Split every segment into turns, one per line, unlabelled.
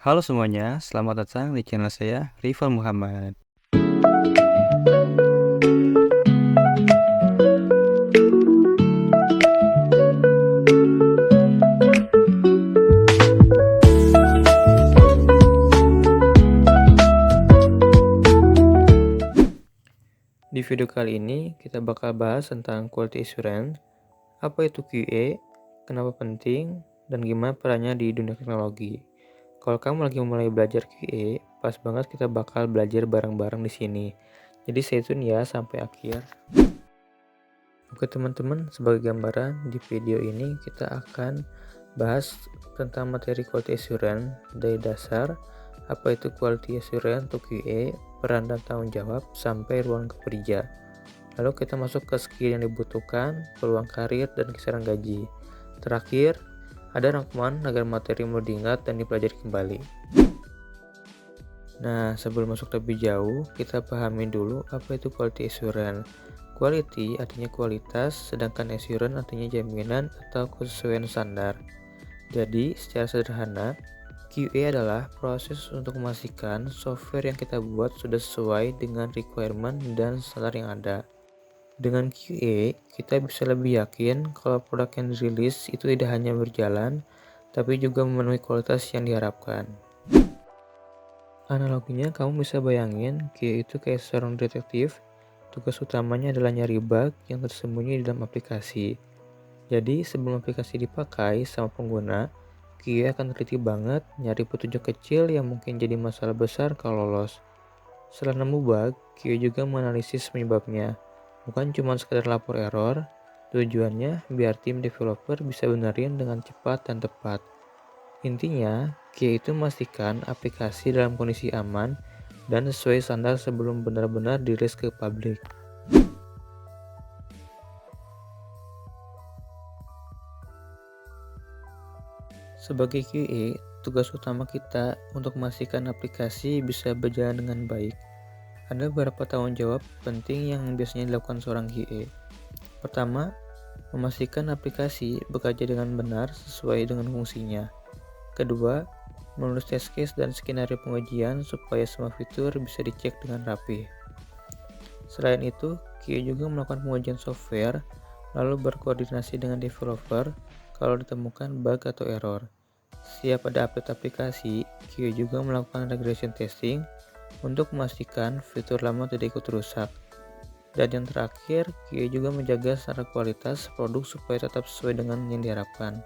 Halo semuanya, selamat datang di channel saya, Rival Muhammad. Di video kali ini, kita bakal bahas tentang Quality Assurance, apa itu QA, kenapa penting, dan gimana perannya di dunia teknologi. Kalau kamu lagi mulai belajar QA, pas banget kita bakal belajar bareng-bareng di sini. Jadi stay tune ya sampai akhir. Oke teman-teman, sebagai gambaran di video ini kita akan bahas tentang materi Quality Assurance dari dasar, apa itu Quality Assurance atau QA, peran dan tanggung jawab, sampai ruang kerja. Lalu kita masuk ke skill yang dibutuhkan, peluang karir, dan kisaran gaji. Terakhir, ada rangkuman agar materi mudah diingat dan dipelajari kembali. Nah, sebelum masuk lebih jauh, kita pahami dulu apa itu Quality Assurance. Quality artinya kualitas, sedangkan assurance artinya jaminan atau kesesuaian standar. Jadi, secara sederhana, QA adalah proses untuk memastikan software yang kita buat sudah sesuai dengan requirement dan standar yang ada. Dengan QA, kita bisa lebih yakin kalau produk yang dirilis itu tidak hanya berjalan, tapi juga memenuhi kualitas yang diharapkan. Analoginya, kamu bisa bayangin QA itu kayak seorang detektif. Tugas utamanya adalah nyari bug yang tersembunyi di dalam aplikasi. Jadi, sebelum aplikasi dipakai sama pengguna, QA akan teliti banget nyari petunjuk kecil yang mungkin jadi masalah besar kalau lolos. Setelah nemu bug, QA juga menganalisis penyebabnya. Bukan cuma sekedar lapor error, tujuannya biar tim developer bisa benerin dengan cepat dan tepat. Intinya, QA itu memastikan aplikasi dalam kondisi aman dan sesuai standar sebelum benar-benar dirilis ke publik. Sebagai QA, tugas utama kita untuk memastikan aplikasi bisa berjalan dengan baik. Ada beberapa tanggung jawab penting yang biasanya dilakukan seorang QA. Pertama, memastikan aplikasi bekerja dengan benar sesuai dengan fungsinya. Kedua, menulis test case dan skenario pengujian supaya semua fitur bisa dicek dengan rapi. Selain itu, QA juga melakukan pengujian software, lalu berkoordinasi dengan developer kalau ditemukan bug atau error. Setiap ada update aplikasi, QA juga melakukan regression testing untuk memastikan fitur lama tidak ikut rusak. Dan yang terakhir, QA juga menjaga standar kualitas produk supaya tetap sesuai dengan yang diharapkan.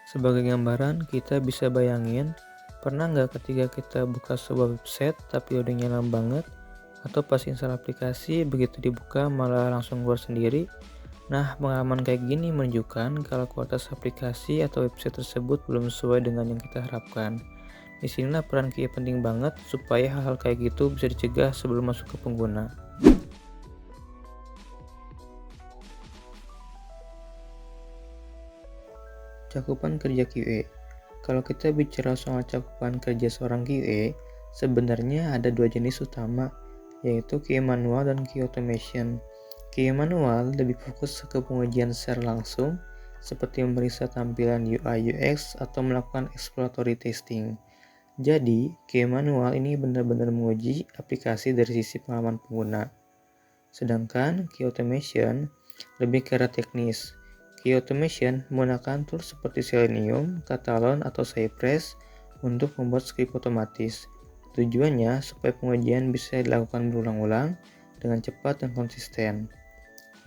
Sebagai gambaran, kita bisa bayangin, pernah nggak ketika kita buka sebuah website tapi loadingnya lama banget, atau pas install aplikasi begitu dibuka malah langsung keluar sendiri? Nah, pengalaman kayak gini menunjukkan kalau kualitas aplikasi atau website tersebut belum sesuai dengan yang kita harapkan. Disinilah peran QA penting banget supaya hal-hal kayak gitu bisa dicegah sebelum masuk ke pengguna. Cakupan kerja QA. Kalau kita bicara soal cakupan kerja seorang QA, sebenarnya ada dua jenis utama, yaitu QA manual dan QA automation. QA manual lebih fokus ke pengujian secara langsung, seperti memeriksa tampilan UI UX atau melakukan exploratory testing. Jadi, QA manual ini benar-benar menguji aplikasi dari sisi pengalaman pengguna. Sedangkan QA automation lebih ke arah teknis. QA automation menggunakan tools seperti Selenium, Catalan, atau Cypress untuk membuat skrip otomatis. Tujuannya supaya pengujian bisa dilakukan berulang-ulang dengan cepat dan konsisten.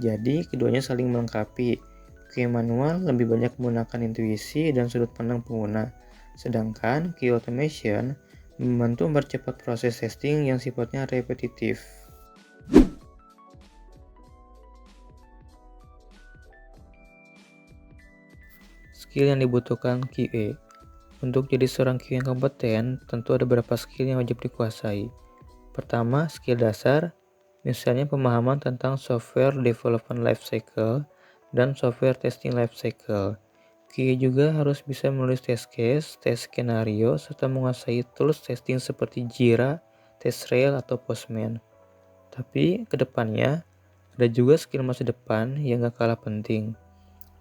Jadi, keduanya saling melengkapi. QA manual lebih banyak menggunakan intuisi dan sudut pandang pengguna, sedangkan QA automation membantu mempercepat proses testing yang sifatnya repetitif. Skill yang dibutuhkan QA. Untuk jadi seorang QA yang kompeten, tentu ada beberapa skill yang wajib dikuasai. Pertama, skill dasar, misalnya pemahaman tentang software development lifecycle dan software testing lifecycle. QA juga harus bisa menulis test case, test skenario, serta menguasai tools testing seperti Jira, TestRail, atau Postman. Tapi, kedepannya, ada juga skill masa depan yang gak kalah penting.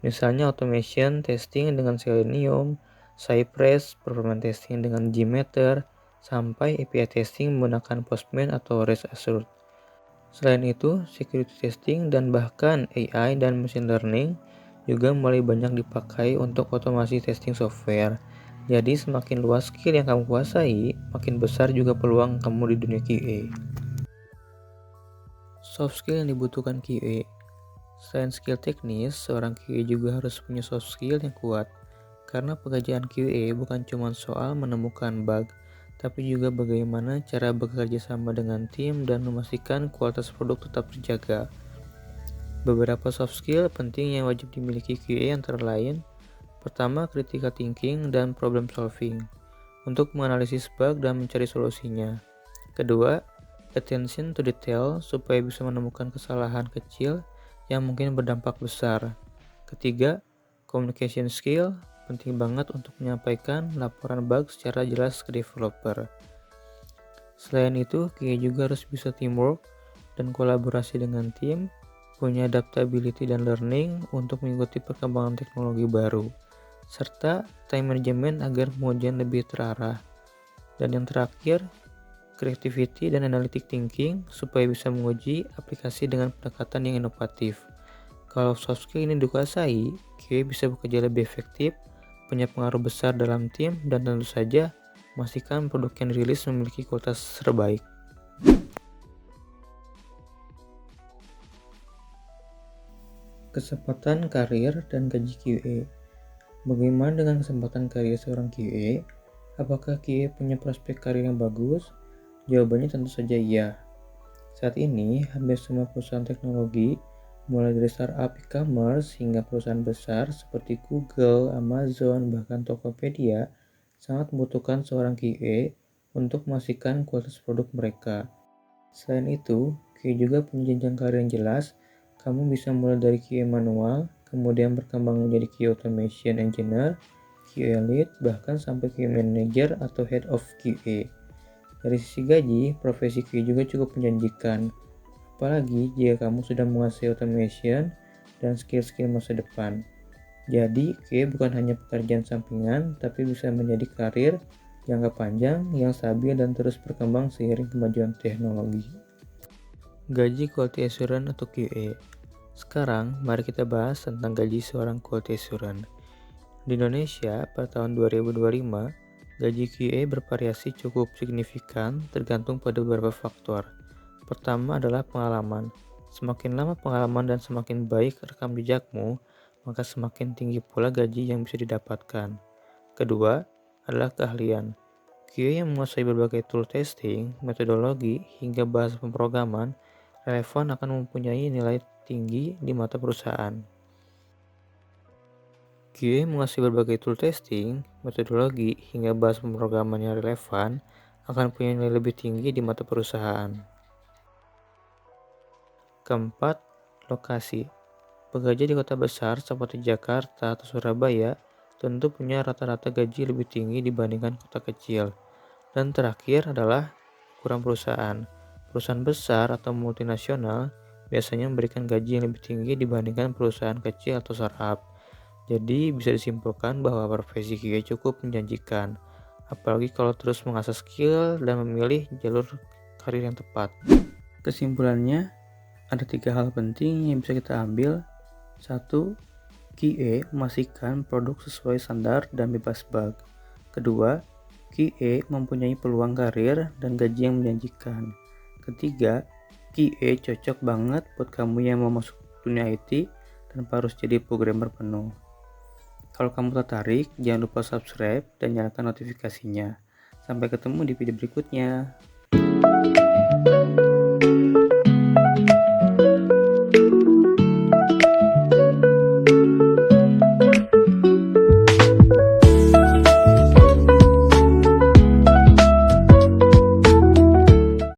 Misalnya automation testing dengan Selenium, Cypress, performance testing dengan Gmeter, sampai API testing menggunakan Postman atau REST Assured. Selain itu, security testing dan bahkan AI dan machine learning juga mulai banyak dipakai untuk otomasi testing software. Jadi semakin luas skill yang kamu kuasai, makin besar juga peluang kamu di dunia QA. Soft skill yang dibutuhkan QA. Selain skill teknis, seorang QA juga harus punya soft skill yang kuat. Karena pekerjaan QA bukan cuma soal menemukan bug, tapi juga bagaimana cara bekerja sama dengan tim dan memastikan kualitas produk tetap terjaga. Beberapa soft skill penting yang wajib dimiliki QA antara lain: pertama, critical thinking dan problem solving untuk menganalisis bug dan mencari solusinya. Kedua, attention to detail supaya bisa menemukan kesalahan kecil yang mungkin berdampak besar. Ketiga, communication skill penting banget untuk menyampaikan laporan bug secara jelas ke developer. Selain itu, QA juga harus bisa teamwork dan kolaborasi dengan tim, punya adaptability dan learning untuk mengikuti perkembangan teknologi baru, serta time management agar pengujian lebih terarah. Dan yang terakhir, creativity dan analytic thinking supaya bisa menguji aplikasi dengan pendekatan yang inovatif. Kalau soft skill ini dikuasai, QA bisa bekerja lebih efektif, punya pengaruh besar dalam tim, dan tentu saja memastikan produk yang dirilis memiliki kualitas terbaik. Kesempatan karir dan gaji QA. Bagaimana dengan kesempatan karir seorang QA? Apakah QA punya prospek karir yang bagus? Jawabannya tentu saja iya. Saat ini, hampir semua perusahaan teknologi, mulai dari startup e-commerce hingga perusahaan besar seperti Google, Amazon, bahkan Tokopedia, sangat membutuhkan seorang QA untuk memastikan kualitas produk mereka. Selain itu, QA juga punya jenjang karir yang jelas. Kamu bisa mulai dari QA manual, kemudian berkembang menjadi QA automation engineer, QA lead, bahkan sampai QA manager atau head of QA. Dari sisi gaji, profesi QA juga cukup menjanjikan, apalagi jika kamu sudah menguasai automation dan skill-skill masa depan. Jadi, QA bukan hanya pekerjaan sampingan, tapi bisa menjadi karir jangka panjang yang stabil dan terus berkembang seiring kemajuan teknologi. Gaji quality assurance atau QA. Sekarang, mari kita bahas tentang gaji seorang quality assurance. Di Indonesia, pada tahun 2025, gaji QA bervariasi cukup signifikan tergantung pada beberapa faktor. Pertama adalah pengalaman. Semakin lama pengalaman dan semakin baik rekam jejakmu, maka semakin tinggi pula gaji yang bisa didapatkan. Kedua adalah keahlian. QA yang menguasai berbagai tool testing, metodologi, hingga bahasa pemrograman relevan akan mempunyai nilai tinggi di mata perusahaan. QA menguasai berbagai tool testing, metodologi, hingga bahasa pemrograman yang relevan akan punya nilai lebih tinggi di mata perusahaan. Keempat, lokasi. Pekerja di kota besar seperti Jakarta atau Surabaya tentu punya rata-rata gaji lebih tinggi dibandingkan kota kecil. Dan terakhir adalah ukuran perusahaan. Perusahaan besar atau multinasional biasanya memberikan gaji yang lebih tinggi dibandingkan perusahaan kecil atau startup. Jadi bisa disimpulkan bahwa profesi QA cukup menjanjikan, apalagi kalau terus mengasah skill dan memilih jalur karir yang tepat. Kesimpulannya, ada 3 hal penting yang bisa kita ambil. 1. QA memastikan produk sesuai standar dan bebas bug. Kedua, QA mempunyai peluang karir dan gaji yang menjanjikan. Ketiga, QA cocok banget buat kamu yang mau masuk dunia IT tanpa harus jadi programmer penuh. Kalau kamu tertarik, jangan lupa subscribe dan nyalakan notifikasinya. Sampai ketemu di video berikutnya.